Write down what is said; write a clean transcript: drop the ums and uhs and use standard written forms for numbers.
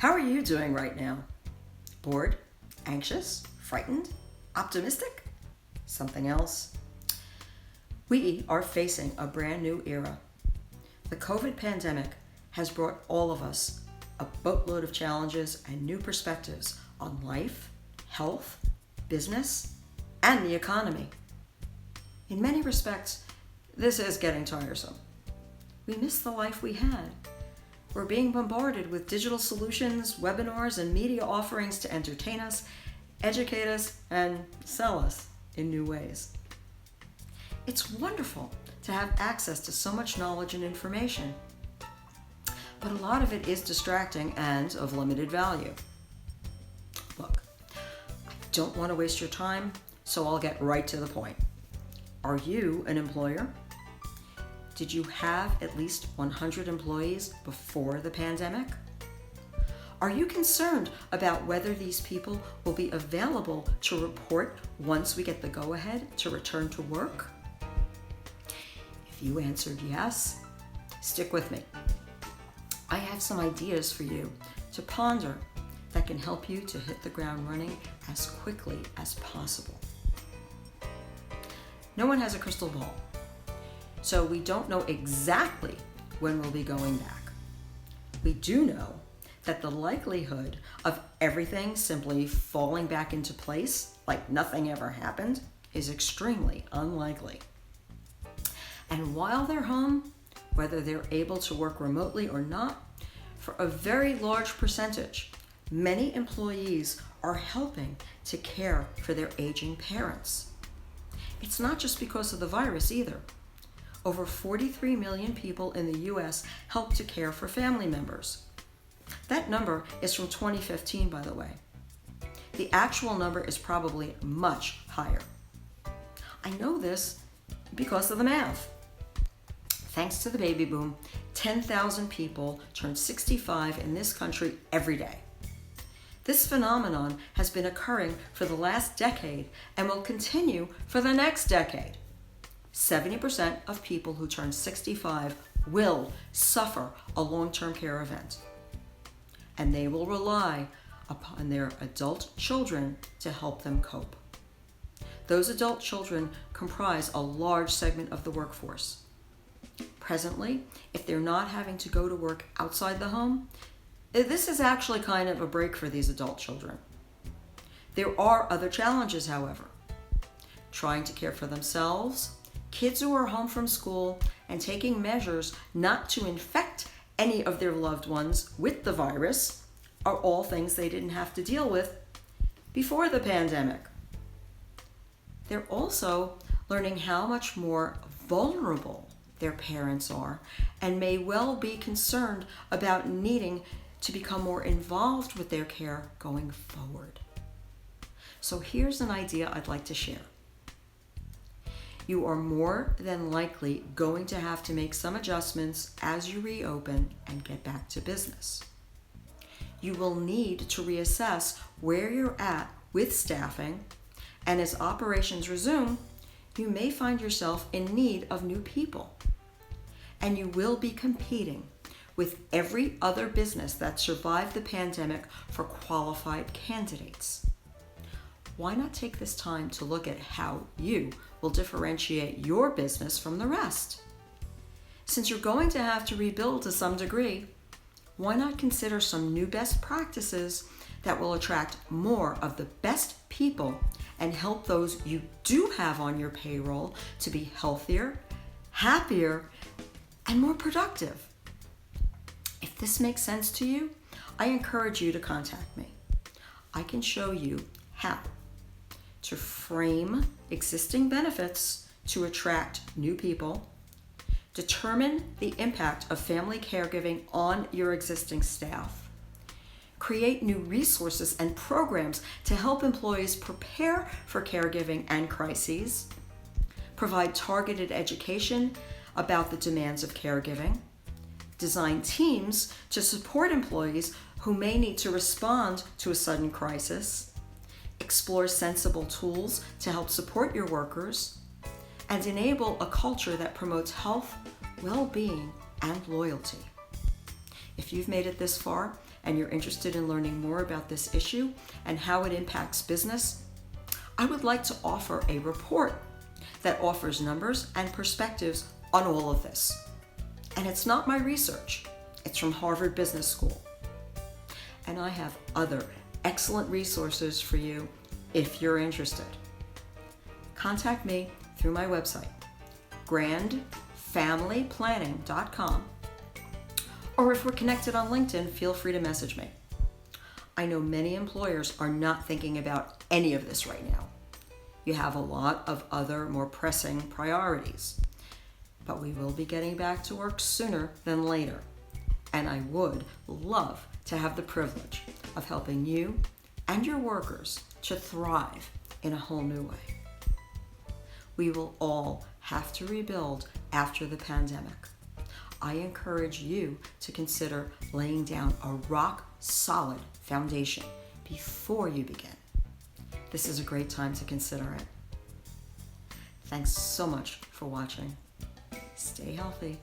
How are you doing right now? Bored? Anxious? Frightened? Optimistic? Something else? We are facing a brand new era. The COVID pandemic has brought all of us a boatload of challenges and new perspectives on life, health, business, and the economy. In many respects, this is getting tiresome. We miss the life we had. We're being bombarded with digital solutions, webinars, and media offerings to entertain us, educate us, and sell us in new ways. It's wonderful to have access to so much knowledge and information, but a lot of it is distracting and of limited value. Look, I don't want to waste your time, so I'll get right to the point. Are you an employer? Did you have at least 100 employees before the pandemic? Are you concerned about whether these people will be available to report once we get the go-ahead to return to work? If you answered yes, stick with me. I have some ideas for you to ponder that can help you to hit the ground running as quickly as possible. No one has a crystal ball, so we don't know exactly when we'll be going back. We do know that the likelihood of everything simply falling back into place like nothing ever happened is extremely unlikely. And while they're home, whether they're able to work remotely or not, for a very large percentage, many employees are helping to care for their aging parents. It's not just because of the virus either. Over 43 million people in the U.S. help to care for family members. That number is from 2015, by the way. The actual number is probably much higher. I know this because of the math. Thanks to the baby boom, 10,000 people turn 65 in this country every day. This phenomenon has been occurring for the last decade and will continue for the next decade. 70% of people who turn 65 will suffer a long-term care event, and they will rely upon their adult children to help them cope. Those adult children comprise a large segment of the workforce. Presently, if they're not having to go to work outside the home, this is actually kind of a break for these adult children. There are other challenges, however. Trying to care for themselves, kids who are home from school, and taking measures not to infect any of their loved ones with the virus are all things they didn't have to deal with before the pandemic. They're also learning how much more vulnerable their parents are and may well be concerned about needing to become more involved with their care going forward. So here's an idea I'd like to share. You are more than likely going to have to make some adjustments as you reopen and get back to business. You will need to reassess where you're at with staffing, and as operations resume, you may find yourself in need of new people. And you will be competing with every other business that survived the pandemic for qualified candidates. Why not take this time to look at how you will differentiate your business from the rest? Since you're going to have to rebuild to some degree, why not consider some new best practices that will attract more of the best people and help those you do have on your payroll to be healthier, happier, and more productive? If this makes sense to you, I encourage you to contact me. I can show you how to frame existing benefits to attract new people, determine the impact of family caregiving on your existing staff, create new resources and programs to help employees prepare for caregiving and crises, provide targeted education about the demands of caregiving, design teams to support employees who may need to respond to a sudden crisis, explore sensible tools to help support your workers, and enable a culture that promotes health, well-being, and loyalty. If you've made it this far, and you're interested in learning more about this issue and how it impacts business, I would like to offer a report that offers numbers and perspectives on all of this. And it's not my research, it's from Harvard Business School. And I have other excellent resources for you if you're interested. Contact me through my website, grandfamilyplanning.com, or if we're connected on LinkedIn, feel free to message me. I know many employers are not thinking about any of this right now. You have a lot of other more pressing priorities, but we will be getting back to work sooner than later, and I would love to have the privilege of helping you and your workers to thrive in a whole new way. We will all have to rebuild after the pandemic. I encourage you to consider laying down a rock-solid foundation before you begin. This is a great time to consider it. Thanks so much for watching. Stay healthy.